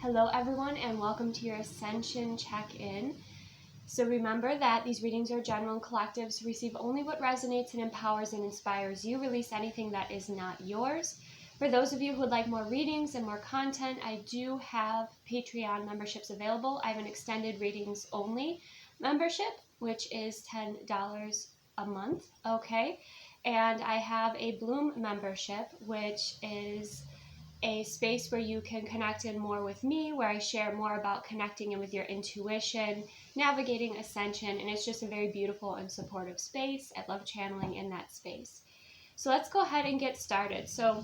Hello everyone and welcome to your Ascension check-in. So remember that these readings are general and collective, so receive only what resonates and empowers and inspires you. Release anything that is not yours. For those of you who would like more readings and more content, I do have Patreon memberships available. I have an extended readings only membership, which is $10 a month, okay? And I have a Bloom membership, which is a space where you can connect in more with me, where I share more about connecting in with your intuition, navigating ascension, and it's just a very beautiful and supportive space. I love channeling in that space. So let's go ahead and get started. So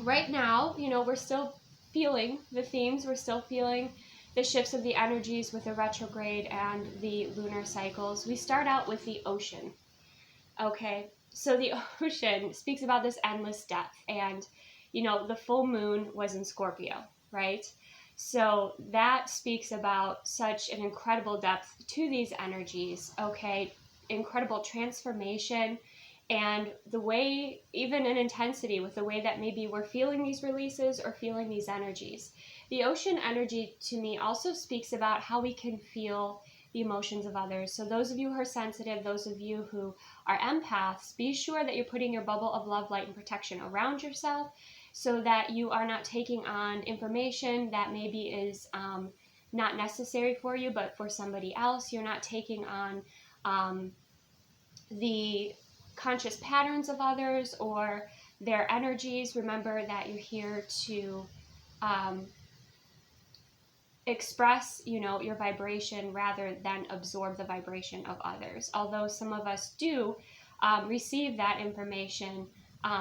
right now, we're still feeling the themes, we're still feeling the shifts of the energies with the retrograde and the lunar cycles. We start out with the ocean, okay? So the ocean speaks about this endless depth, and the full moon was in Scorpio, right? So that speaks about such an incredible depth to these energies, okay? Incredible transformation and the way, even in intensity, with the way that maybe we're feeling these releases or feeling these energies. The ocean energy to me also speaks about how we can feel the emotions of others. So those of you who are sensitive, those of you who are empaths, be sure that you're putting your bubble of love, light, and protection around yourself, so that you are not taking on information that maybe is not necessary for you, but for somebody else. You're not taking on the conscious patterns of others or their energies. Remember that you're here to express, your vibration rather than absorb the vibration of others. Although some of us do receive that information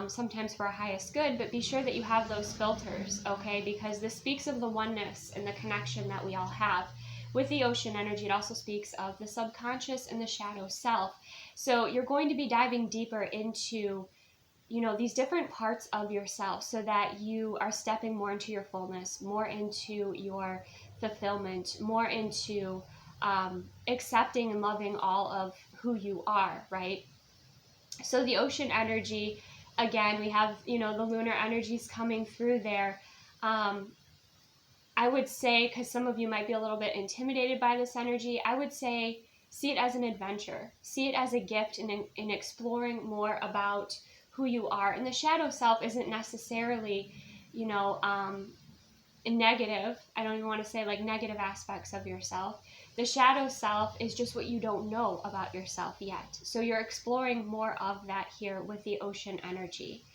sometimes for our highest good, but be sure that you have those filters, okay? Because this speaks of the oneness and the connection that we all have. With the ocean energy, it also speaks of the subconscious and the shadow self. So you're going to be diving deeper into, these different parts of yourself so that you are stepping more into your fullness, more into your fulfillment, more into accepting and loving all of who you are, right? So the ocean energy, again, we have, the lunar energies coming through there. I would say, because some of you might be a little bit intimidated by this energy, I would say see it as an adventure. See it as a gift in exploring more about who you are. And the shadow self isn't necessarily, negative. I don't even want to say like negative aspects of yourself. The shadow self is just what you don't know about yourself yet. So you're exploring more of that here with the ocean energy.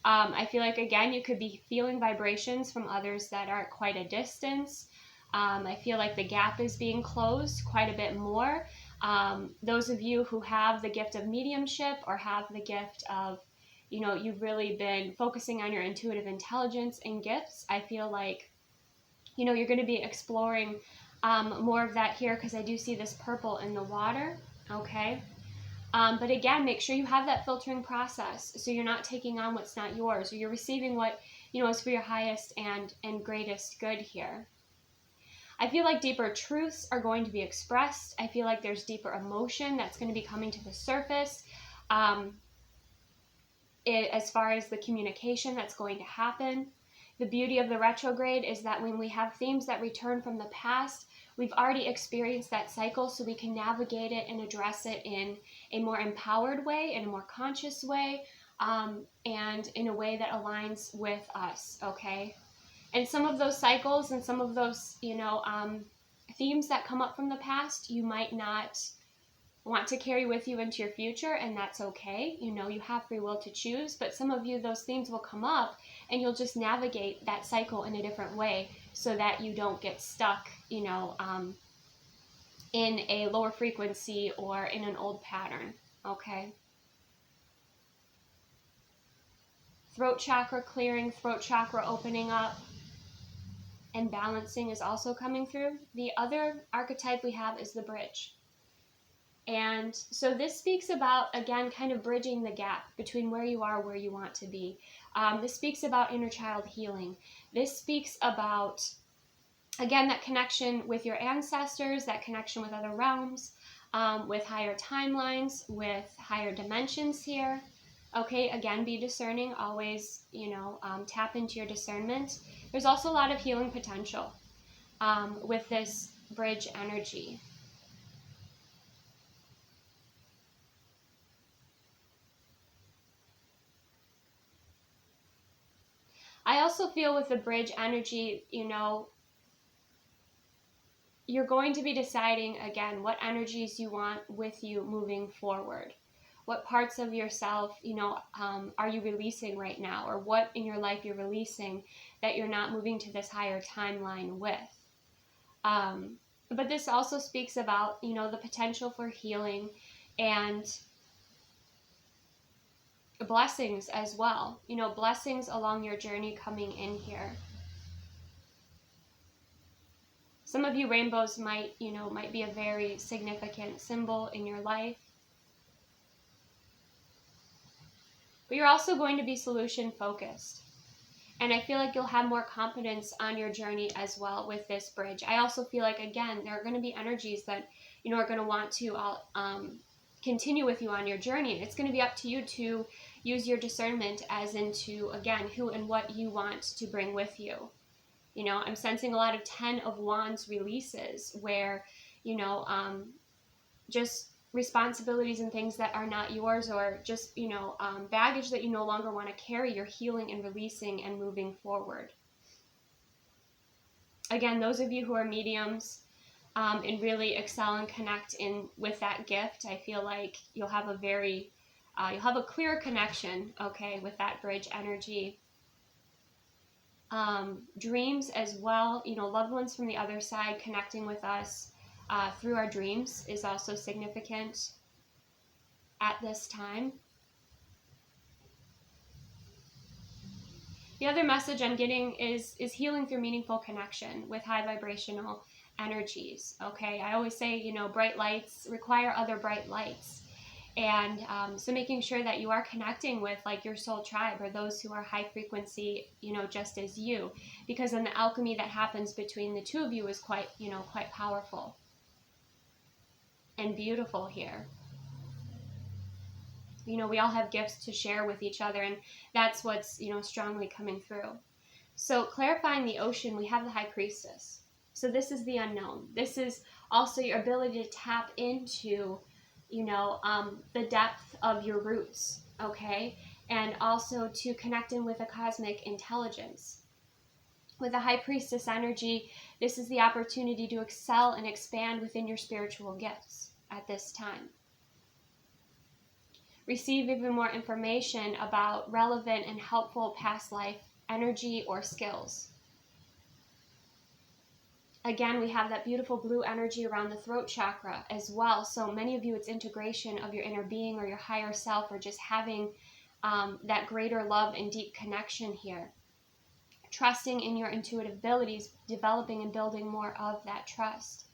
I feel like, again, you could be feeling vibrations from others that are at quite a distance. I feel like the gap is being closed quite a bit more. Those of you who have the gift of mediumship or have the gift of, you've really been focusing on your intuitive intelligence and gifts, I feel like, you're going to be exploring more of that here, because I do see this purple in the water, okay? But again, make sure you have that filtering process so you're not taking on what's not yours, or you're receiving what, is for your highest and greatest good here. I feel like deeper truths are going to be expressed. I feel like there's deeper emotion that's going to be coming to the surface. As far as the communication that's going to happen. The beauty of the retrograde is that when we have themes that return from the past, we've already experienced that cycle, so we can navigate it and address it in a more empowered way, in a more conscious way, and in a way that aligns with us, okay? And some of those cycles and some of those, themes that come up from the past, you might not want to carry with you into your future, and that's okay. You have free will to choose, but some of you, those themes will come up and you'll just navigate that cycle in a different way so that you don't get stuck, in a lower frequency or in an old pattern, okay? Throat chakra clearing, throat chakra opening up, and balancing is also coming through. The other archetype we have is the bridge. And so this speaks about, again, kind of bridging the gap between where you are, where you want to be. This speaks about inner child healing. This speaks about, again, that connection with your ancestors, that connection with other realms, with higher timelines, with higher dimensions here. Okay, again, be discerning. Always, tap into your discernment. There's also a lot of healing potential. with this bridge energy. I also feel with the bridge energy, you know, you're going to be deciding again what energies you want with you moving forward. What parts of yourself, you know, are you releasing right now, or what in your life you're releasing that you're not moving to this higher timeline with. But this also speaks about, you know, the potential for healing and blessings as well. You know, blessings along your journey coming in here. Some of you, rainbows might be a very significant symbol in your life. But you're also going to be solution focused. And I feel like you'll have more confidence on your journey as well with this bridge. I also feel like, again, there are going to be energies that, you know, are going to want to continue with you on your journey. It's going to be up to you to use your discernment as into, again, who and what you want to bring with you. You know, I'm sensing a lot of 10 of Wands releases where, you know, just responsibilities and things that are not yours, or just, you know, baggage that you no longer want to carry, you're healing and releasing and moving forward. Again, those of you who are mediums and really excel and connect in with that gift, I feel like you'll have a very, you'll have a clear connection, okay, with that bridge energy. Dreams as well, you know, loved ones from the other side connecting with us through our dreams is also significant at this time. The other message I'm getting is healing through meaningful connection with high vibrational energies, okay? I always say, you know, bright lights require other bright lights. And so making sure that you are connecting with like your soul tribe, or those who are high frequency, you know, just as you, because then the alchemy that happens between the two of you is quite, you know, quite powerful and beautiful here. You know, we all have gifts to share with each other, and that's what's, you know, strongly coming through. So clarifying the ocean, we have the High Priestess. So this is the unknown. This is also your ability to tap into, you know, the depth of your roots, okay? And also to connect in with a cosmic intelligence. With the High Priestess energy, this is the opportunity to excel and expand within your spiritual gifts at this time. Receive even more information about relevant and helpful past life energy or skills. Again, we have that beautiful blue energy around the throat chakra as well. So many of you, it's integration of your inner being or your higher self, or just having that greater love and deep connection here. Trusting in your intuitive abilities, developing and building more of that trust.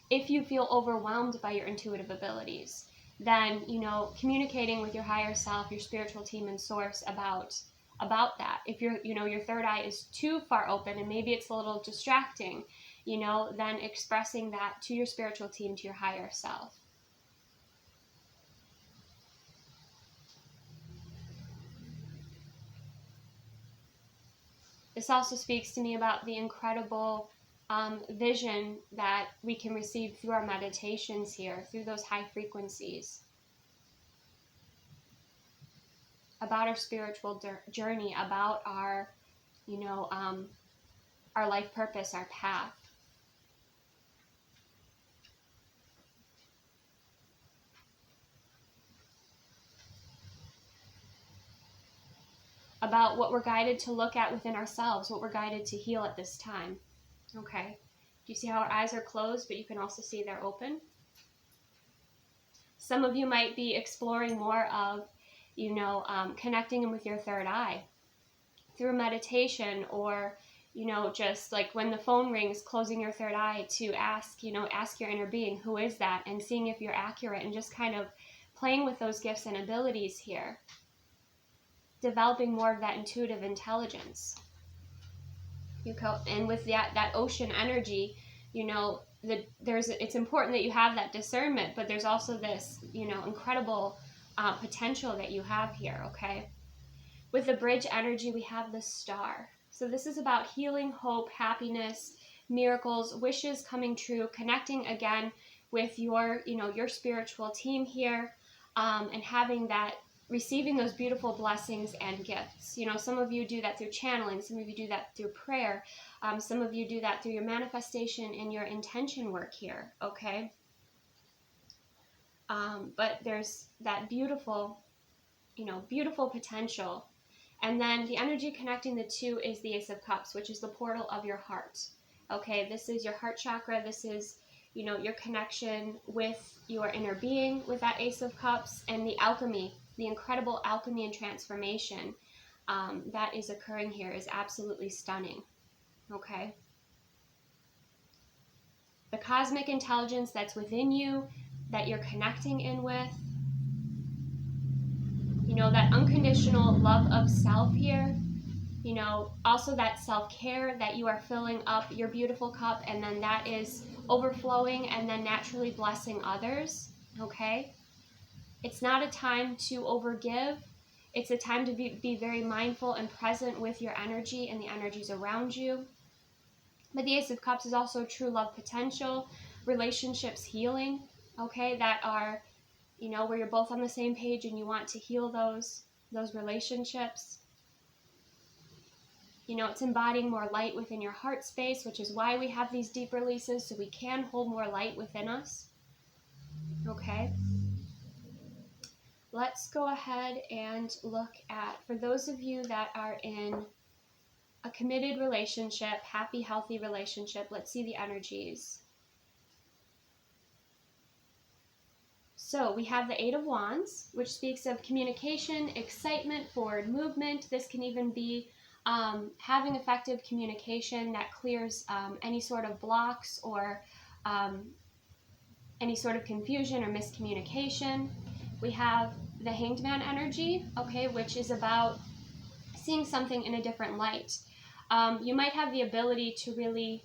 If you feel overwhelmed by your intuitive abilities, then, you know, communicating with your higher self, your spiritual team and source about that. If you're, you know, your third eye is too far open and maybe it's a little distracting, you know, then expressing that to your spiritual team, to your higher self. This also speaks to me about the incredible vision that we can receive through our meditations here, through those high frequencies. About our spiritual journey, about our, you know, our life purpose, our path. About what we're guided to look at within ourselves, what we're guided to heal at this time. Okay. Do you see how our eyes are closed, but you can also see they're open? Some of you might be exploring more of, you know, connecting with your third eye through meditation, or, you know, just like when the phone rings, closing your third eye to ask, you know, ask your inner being, who is that? And seeing if you're accurate, and just kind of playing with those gifts and abilities here. Developing more of that intuitive intelligence. And with that ocean energy, you know, it's important that you have that discernment, but there's also this, you know, incredible potential that you have here, okay? With the bridge energy, we have the star. So So this is about healing, hope, happiness, miracles, wishes coming true, connecting again with your, your spiritual team here, and having that, receiving those beautiful blessings and gifts. Some of you do that through channeling, some of you do that through prayer, some of you do that through your manifestation and your intention work here, okay? But there's that beautiful, beautiful potential. And then the energy connecting the two is the Ace of Cups, which is the portal of your heart. Okay, this is your heart chakra. This is, your connection with your inner being with that Ace of Cups, and the alchemy, the incredible alchemy and transformation that is occurring here is absolutely stunning. Okay. The cosmic intelligence that's within you, that you're connecting in with, that unconditional love of self here, also that self-care that you are filling up your beautiful cup, and then that is overflowing and then naturally blessing others, okay? It's not a time to overgive. It's a time to be very mindful and present with your energy and the energies around you. But the Ace of Cups is also true love potential, relationships healing, okay, that are, where you're both on the same page and you want to heal those relationships. It's embodying more light within your heart space, which is why we have these deep releases, so we can hold more light within us. Okay. Let's go ahead and look at, for those of you that are in a committed relationship, happy, healthy relationship, let's see the energies. So we have the Eight of Wands, which speaks of communication, excitement, forward movement. This can even be having effective communication that clears any sort of blocks or any sort of confusion or miscommunication. We have the Hanged Man energy, okay, which is about seeing something in a different light. You might have the ability to really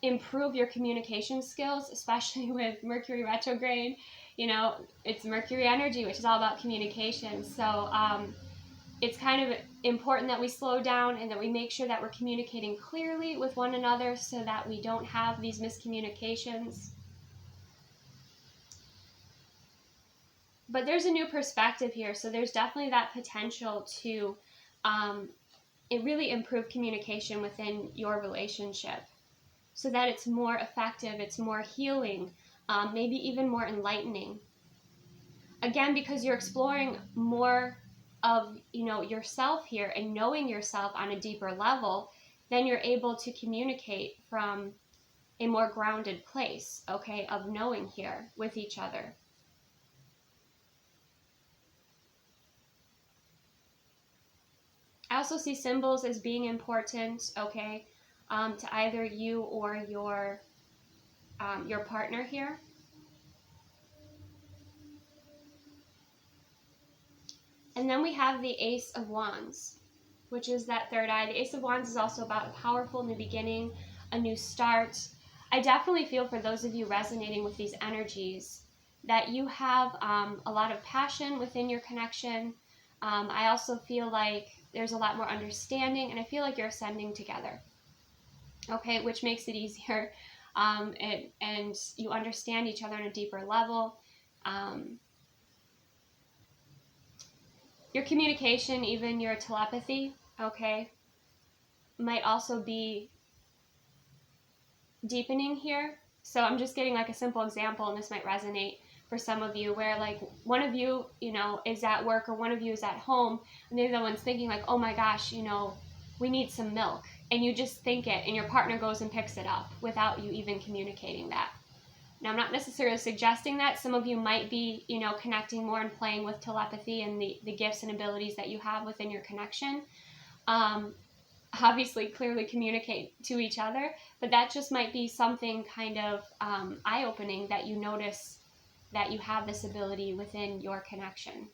improve your communication skills, especially with Mercury retrograde. It's Mercury energy, which is all about communication. So it's kind of important that we slow down and that we make sure that we're communicating clearly with one another so that we don't have these miscommunications. But there's a new perspective here, so there's definitely that potential to really improve communication within your relationship so that it's more effective, it's more healing, maybe even more enlightening. Again, because you're exploring more of yourself here and knowing yourself on a deeper level, then you're able to communicate from a more grounded place, okay, of knowing here with each other. I also see symbols as being important, okay, to either you or your partner here. And then we have the Ace of Wands, which is that third eye. The Ace of Wands is also about a powerful new beginning, a new start. I definitely feel for those of you resonating with these energies that you have a lot of passion within your connection. I also feel like there's a lot more understanding, and I feel like you're ascending together, okay, which makes it easier, and you understand each other on a deeper level. Your communication, even your telepathy, okay, might also be deepening here. So I'm just getting like a simple example, and this might resonate for some of you, where like one of you, is at work or one of you is at home, and the other one's thinking like, oh my gosh, we need some milk. And you just think it, and your partner goes and picks it up without you even communicating that. Now, I'm not necessarily suggesting that. Some of you might be, connecting more and playing with telepathy and the gifts and abilities that you have within your connection. Obviously, clearly communicate to each other, but that just might be something kind of eye-opening that you notice that you have this ability within your connection.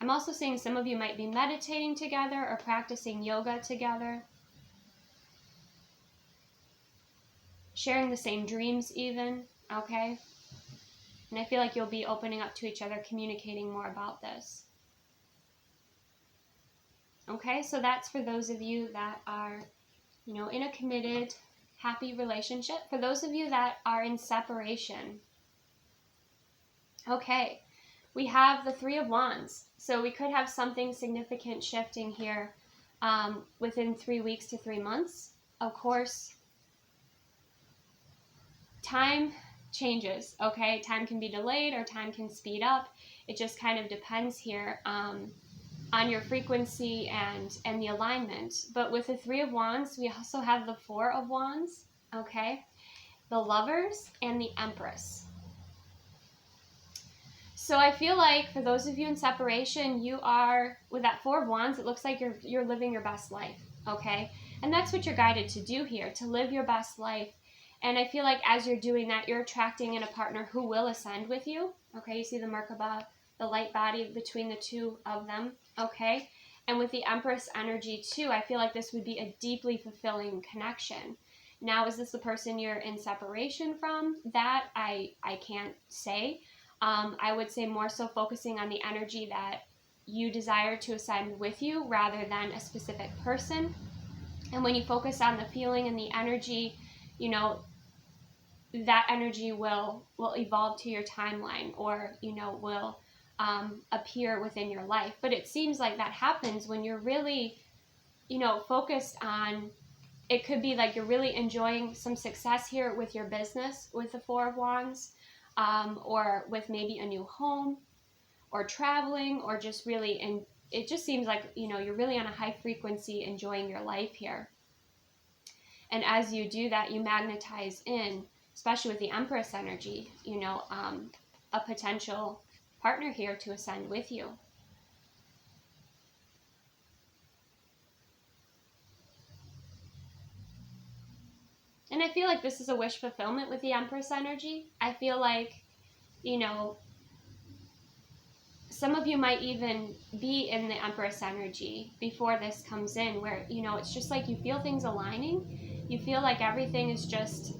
I'm also seeing some of you might be meditating together or practicing yoga together. Sharing the same dreams even, okay? And I feel like you'll be opening up to each other, communicating more about this. Okay, so that's for those of you that are, you know, in a committed, happy relationship. For those of you that are in separation, okay, we have the Three of Wands. So we could have something significant shifting here within 3 weeks to 3 months. Of course, time changes, okay? Time can be delayed or time can speed up. It just kind of depends here on your frequency and the alignment. But with the Three of Wands, we also have the Four of Wands, okay? The Lovers and the Empress. So I feel like for those of you in separation, you are, with that Four of Wands, it looks like you're living your best life, okay? And that's what you're guided to do here, to live your best life. And I feel like as you're doing that, you're attracting in a partner who will ascend with you, okay? You see the Merkaba, the light body between the two of them, okay? And with the Empress energy too, I feel like this would be a deeply fulfilling connection. Now, is this the person you're in separation from? That I can't say. I would say more so focusing on the energy that you desire to ascend with you rather than a specific person. And when you focus on the feeling and the energy, you know, that energy will evolve to your timeline, or, you know, will appear within your life. But it seems like that happens when you're really, you know, focused on, it could be like you're really enjoying some success here with your business with the Four of Wands, or with maybe a new home, or traveling, or just really, and it just seems like, you know, you're really on a high frequency enjoying your life here. And as you do that, you magnetize in, especially with the Empress energy, you know, a potential partner here to ascend with you. And I feel like this is a wish fulfillment with the Empress energy. I feel like, you know, some of you might even be in the Empress energy before this comes in, where, you know, it's just like you feel things aligning. You feel like everything is just,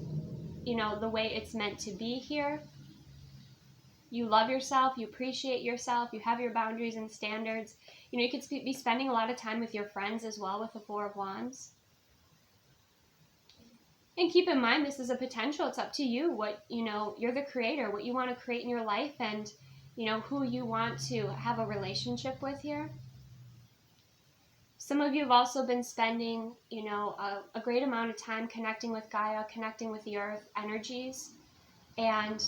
you know, the way it's meant to be here. You love yourself, you appreciate yourself, you have your boundaries and standards. You know, you could be spending a lot of time with your friends as well with the Four of Wands. And keep in mind, this is a potential. It's up to you what, you know, you're the creator, what you want to create in your life, and, you know, who you want to have a relationship with here. Some of you have also been spending, you know, a great amount of time connecting with Gaia, connecting with the earth energies. And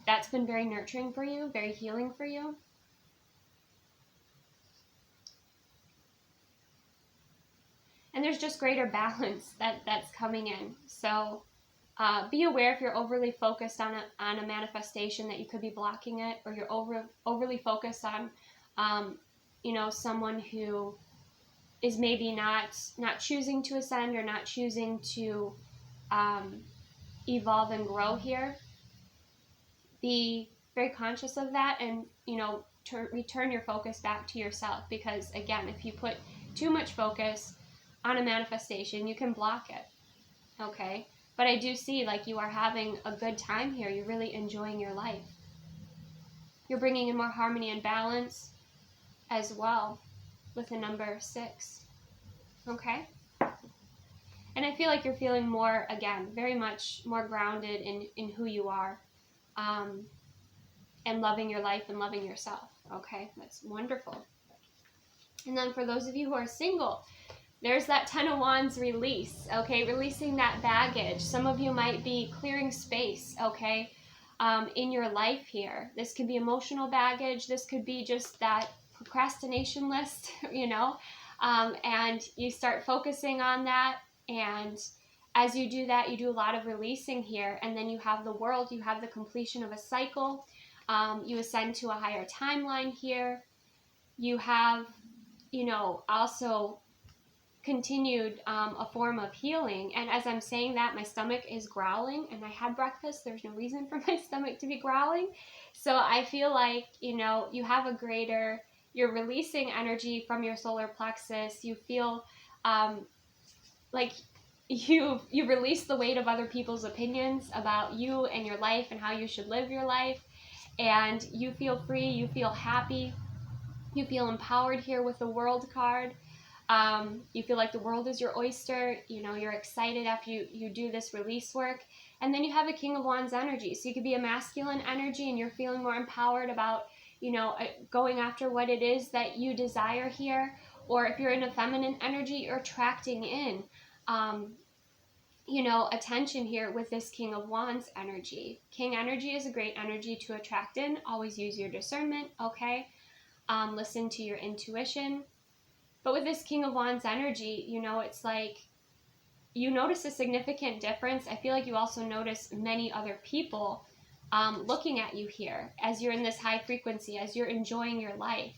that's been very nurturing for you, very healing for you. And there's just greater balance that's coming in. So be aware if you're overly focused on a manifestation, that you could be blocking it, or you're overly focused on, you know, someone who is maybe not choosing to ascend, or not choosing to evolve and grow here. Be very conscious of that, and, you know, return your focus back to yourself, because again, if you put too much focus on a manifestation, you can block it, okay? But I do see like you are having a good time here. You're really enjoying your life. You're bringing in more harmony and balance as well with the number 6, okay? And I feel like you're feeling more, again, very much more grounded in who you are, and loving your life and loving yourself, okay? That's wonderful. And then for those of you who are single, there's that Ten of Wands release, okay? Releasing that baggage. Some of you might be clearing space, okay, in your life here. This could be emotional baggage. This could be just that procrastination list, you know, and you start focusing on that. And as you do that, you do a lot of releasing here. And then you have the World. You have the completion of a cycle. You ascend to a higher timeline here. You have, you know, also continued a form of healing. And as I'm saying that, my stomach is growling, and I had breakfast. There's no reason for my stomach to be growling. So I feel like, you know, you have a greater, you're releasing energy from your solar plexus. You feel like you release the weight of other people's opinions about you and your life and how you should live your life. and you feel free, you feel happy, you feel empowered here with the World card. You feel like the world is your oyster, you know, you're excited after you do this release work. And then you have a King of Wands energy. So you could be a masculine energy and you're feeling more empowered about, you know, going after what it is that you desire here. Or if you're in a feminine energy, you're attracting in, you know, attention here with this King of Wands energy. King energy is a great energy to attract in. Always use your discernment, okay? Listen to your intuition. But with this King of Wands energy, you know, it's like you notice a significant difference. I feel like you also notice many other people looking at you here as you're in this high frequency, as you're enjoying your life.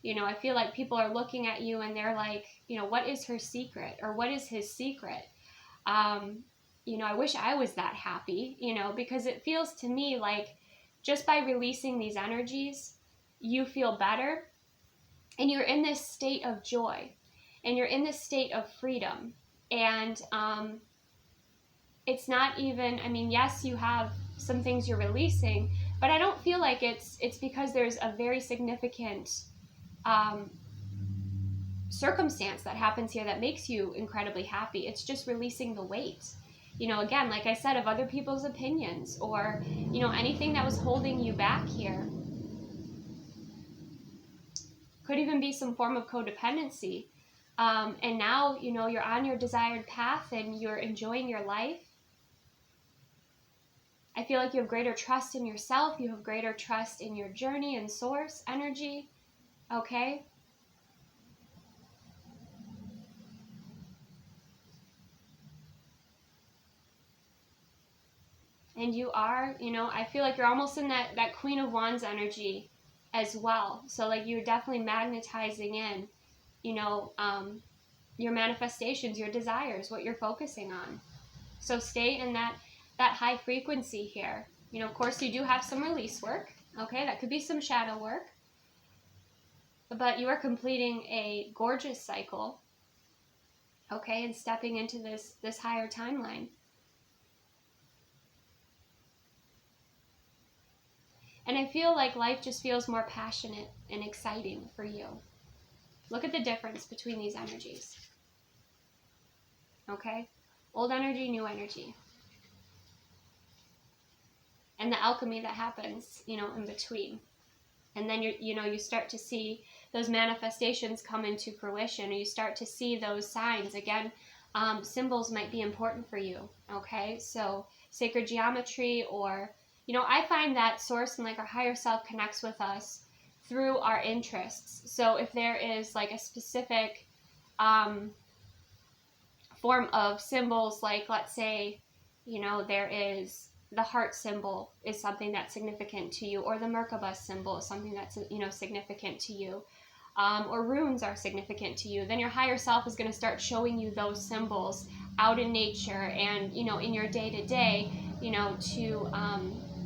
You know, I feel like people are looking at you and they're like, you know, what is her secret, or what is his secret? You know, I wish I was that happy, you know, because it feels to me like just by releasing these energies, you feel better, and you're in this state of joy, and you're in this state of freedom. And it's not even, I mean, yes, you have some things you're releasing, but I don't feel like it's because there's a very significant circumstance that happens here that makes you incredibly happy. It's just releasing the weight. You know, again, like I said, of other people's opinions, or, you know, anything that was holding you back here. Could even be some form of codependency. And now, you know, you're on your desired path and you're enjoying your life. I feel like you have greater trust in yourself. You have greater trust in your journey and source energy. Okay? And you are, you know, I feel like you're almost in that Queen of Wands energy as well. So like you're definitely magnetizing in, you know, your manifestations, your desires, what you're focusing on. So stay in that high frequency here. You know, of course you do have some release work. Okay, that could be some shadow work. But you are completing a gorgeous cycle. Okay, and stepping into this higher timeline. And I feel like life just feels more passionate and exciting for you. Look at the difference between these energies. Okay? Old energy, new energy. And the alchemy that happens, you know, in between. And then you start to see those manifestations come into fruition, or you start to see those signs. Again, symbols might be important for you. Okay? So sacred geometry, or, you know, I find that source and like our higher self connects with us through our interests. So if there is like a specific form of symbols, like let's say, you know, there is the heart symbol is something that's significant to you, or the Merkaba symbol is something that's, you know, significant to you, or runes are significant to you, then your higher self is going to start showing you those symbols out in nature and, you know, in your day-to-day, you know, to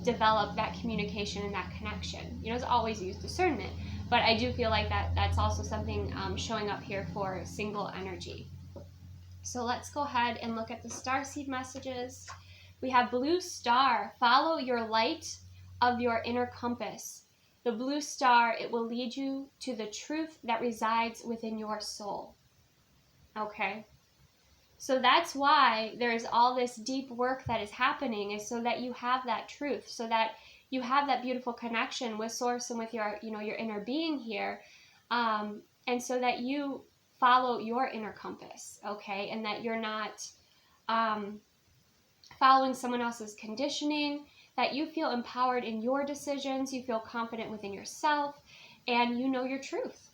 develop that communication and that connection. You know, it's always use discernment, but I do feel like that's also something showing up here for single energy. So let's go ahead and look at the Starseed messages. We have blue star, follow your light of your inner compass. The blue star, it will lead you to the truth that resides within your soul. Okay? So that's why there's all this deep work that is happening, is so that you have that truth, so that you have that beautiful connection with source and with your, you know, your inner being here, and so that you follow your inner compass, okay? And that you're not following someone else's conditioning, that you feel empowered in your decisions, you feel confident within yourself, and you know your truth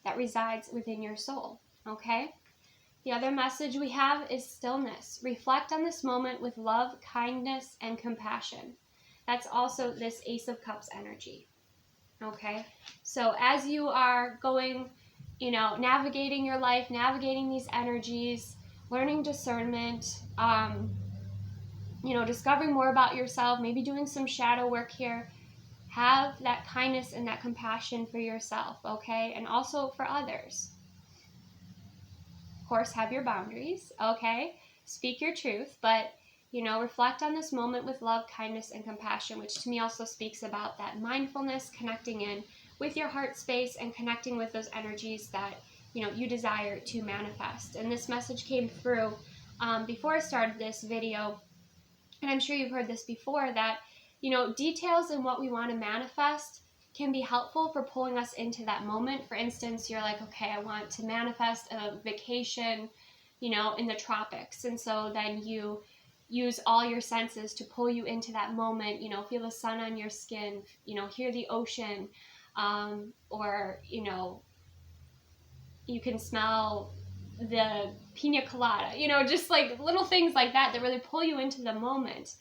that resides within your soul, okay? The other message we have is stillness. Reflect on this moment with love, kindness, and compassion. That's also this Ace of Cups energy, okay? So as you are going, you know, navigating your life, navigating these energies, learning discernment, you know, discovering more about yourself, maybe doing some shadow work here, have that kindness and that compassion for yourself, okay? And also for others. Of course, have your boundaries, okay? Speak your truth, but, You know, reflect on this moment with love, kindness, and compassion, which to me also speaks about that mindfulness, connecting in with your heart space and connecting with those energies that, you know, you desire to manifest. And this message came through before I started this video, and I'm sure you've heard this before, that, you know, details in what we want to manifest can be helpful for pulling us into that moment. For instance, you're like, okay, I want to manifest a vacation, you know, in the tropics. And so then you use all your senses to pull you into that moment, you know, feel the sun on your skin, you know, hear the ocean, or, you know, you can smell the pina colada, you know, just like little things like that that really pull you into the moment.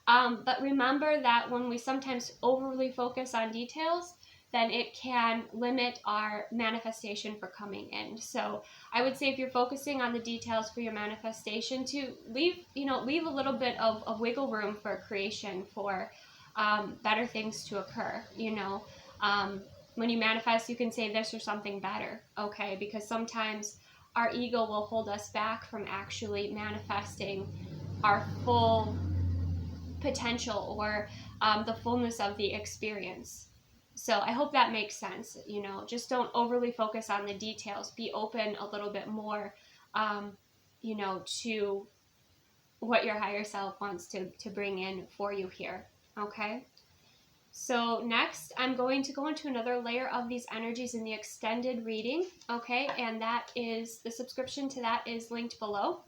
But remember that when we sometimes overly focus on details, then it can limit our manifestation for coming in. So I would say if you're focusing on the details for your manifestation, to leave a little bit of wiggle room for creation, for better things to occur. You know, when you manifest, you can say this or something better, okay? Because sometimes our ego will hold us back from actually manifesting our full potential, or the fullness of the experience. So I hope that makes sense. You know, just don't overly focus on the details. Be open a little bit more, you know, to what your higher self wants to bring in for you here. Okay. So next, I'm going to go into another layer of these energies in the extended reading. Okay. And that is, the subscription to that is linked below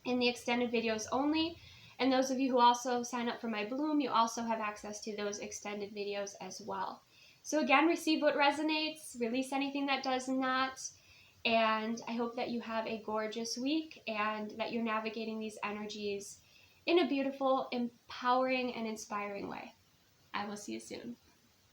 in the extended videos only. And those of you who also sign up for my Bloom, you also have access to those extended videos as well. So again, receive what resonates, release anything that does not, and I hope that you have a gorgeous week and that you're navigating these energies in a beautiful, empowering, and inspiring way. I will see you soon.